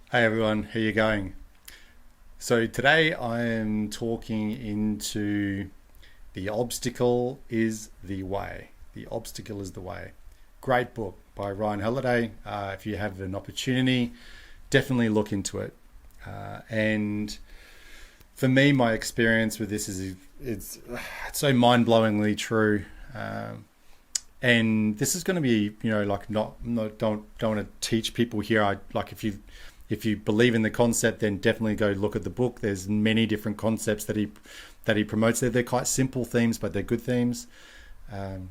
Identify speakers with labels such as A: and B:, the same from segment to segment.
A: Hey everyone, how you going? So today I am talking into The Obstacle is the Way. The Obstacle is the Way. Great book by Ryan Holiday. If you have an opportunity, definitely look into it. And for me, my experience with this is it's so mind-blowingly true. And this is going to be, like not don't want to teach people here. I like if you believe in the concept, then definitely go look at the book. There's many different concepts that he promotes there. They're quite simple themes, but they're good themes. Um,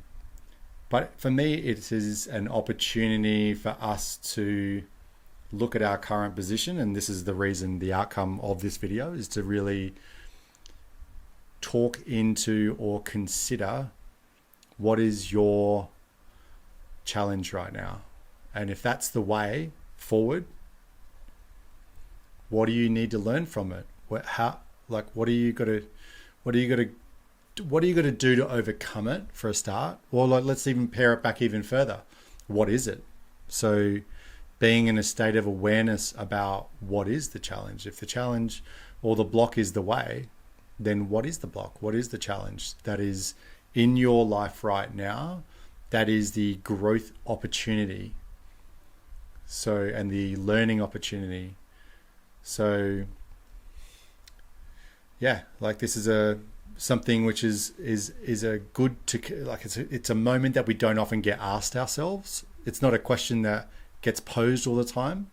A: but for me, it is an opportunity for us to look at our current position, and this is the reason the outcome of this video is to really talk into or consider what is your challenge right now, and if that's the way forward, what do you need to learn from it? What are you got to, what are you got to, what are you got to do to overcome it for a start? Well, like, let's even pare it back even further. What is it? So, being in a state of awareness about what is the challenge. If the challenge or the block is the way, then what is the block? What is the challenge that is in your life right now? That is the growth opportunity. So, and the learning opportunity. So yeah, like this is a something which is a good to like it's a moment that we don't often get asked ourselves. It's not a question that gets posed all the time.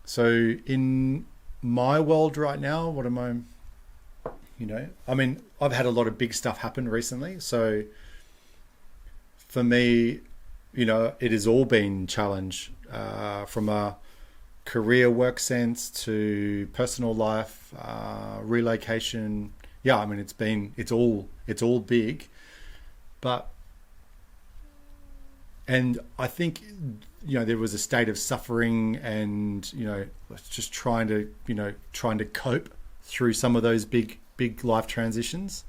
A: So in my world right now, what am I mean, I've had a lot of big stuff happen recently. So for me, it has all been challenge, from a career work sense to personal life, relocation. Yeah, I mean, it's all big, but, and I think, there was a state of suffering and, just trying to cope through some of those big life transitions.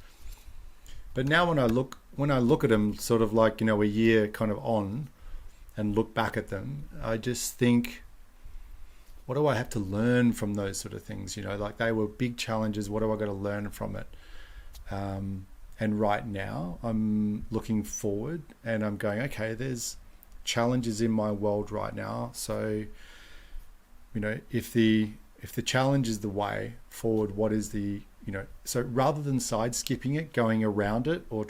A: But now when I look at them sort of like, a year kind of on and look back at them, I just think, what do I have to learn from those sort of things? Like they were big challenges. What do I got to learn from it? And right now I'm looking forward and I'm going, okay, there's challenges in my world right now. So, if the challenge is the way forward, what is so rather than side skipping it, going around it or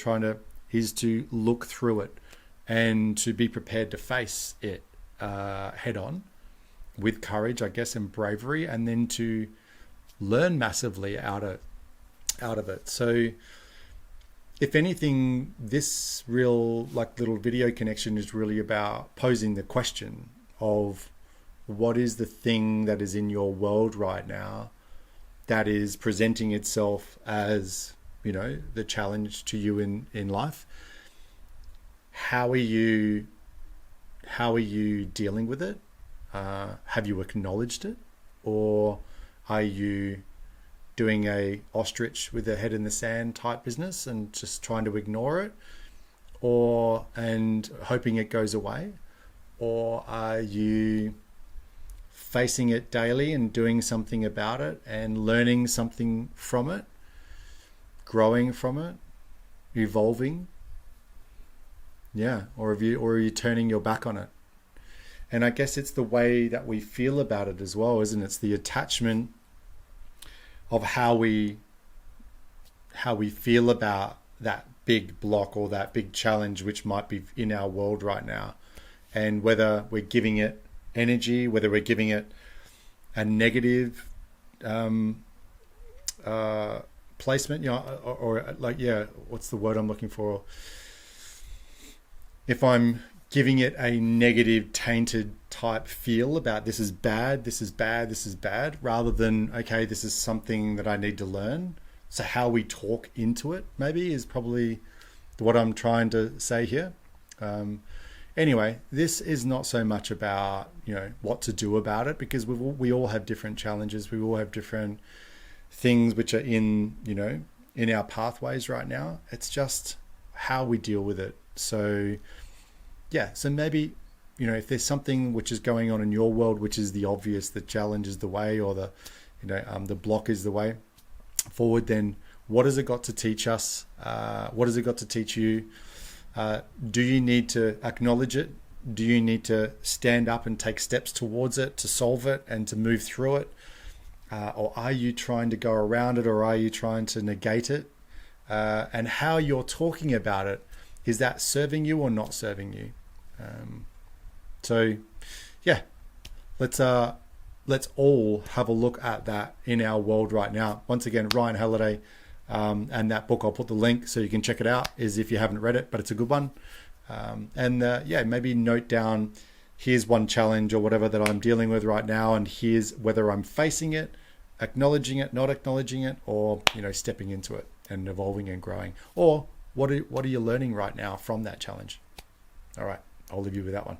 A: is to look through it and to be prepared to face it head on with courage, I guess, and bravery, and then to learn massively out of it. So if anything, this real like little video connection is really about posing the question of what is the thing that is in your world right now that is presenting itself as, the challenge to you in life. How are you dealing with it? Have you acknowledged it, or are you doing a ostrich with their head in the sand type business and just trying to ignore it, and hoping it goes away? Or are you facing it daily and doing something about it and learning something from it, growing from it, evolving? Yeah, or are you turning your back on it? And I guess it's the way that we feel about it as well, isn't it? It's the attachment of how we feel about that big block or that big challenge which might be in our world right now, and whether we're giving it energy, whether we're giving it a negative placement, or like, yeah, what's the word I'm looking for? If I'm giving it a negative, tainted type feel about this is bad, this is bad, this is bad, rather than, okay, this is something that I need to learn. So how we talk into it maybe is probably what I'm trying to say here. Anyway, this is not so much about, what to do about it, because we all have different challenges. We all have different things which are in our pathways right now. It's just how we deal with it. So yeah, so maybe if there's something which is going on in your world, which is the obvious, the challenge is the way, or the block is the way forward, then what has it got to teach us? What has it got to teach you? Do you need to acknowledge it? Do you need to stand up and take steps towards it, to solve it and to move through it? Or are you trying to go around it, or are you trying to negate it? And how you're talking about it, is that serving you or not serving you? So yeah, let's all have a look at that in our world right now. Once again, Ryan Halliday, and that book, I'll put the link so you can check it out, is if you haven't read it, but it's a good one. Maybe note down, here's one challenge or whatever that I'm dealing with right now, and here's whether I'm facing it, acknowledging it, not acknowledging it, or stepping into it and evolving and growing. Or what are you learning right now from that challenge? All right, I'll leave you with that one.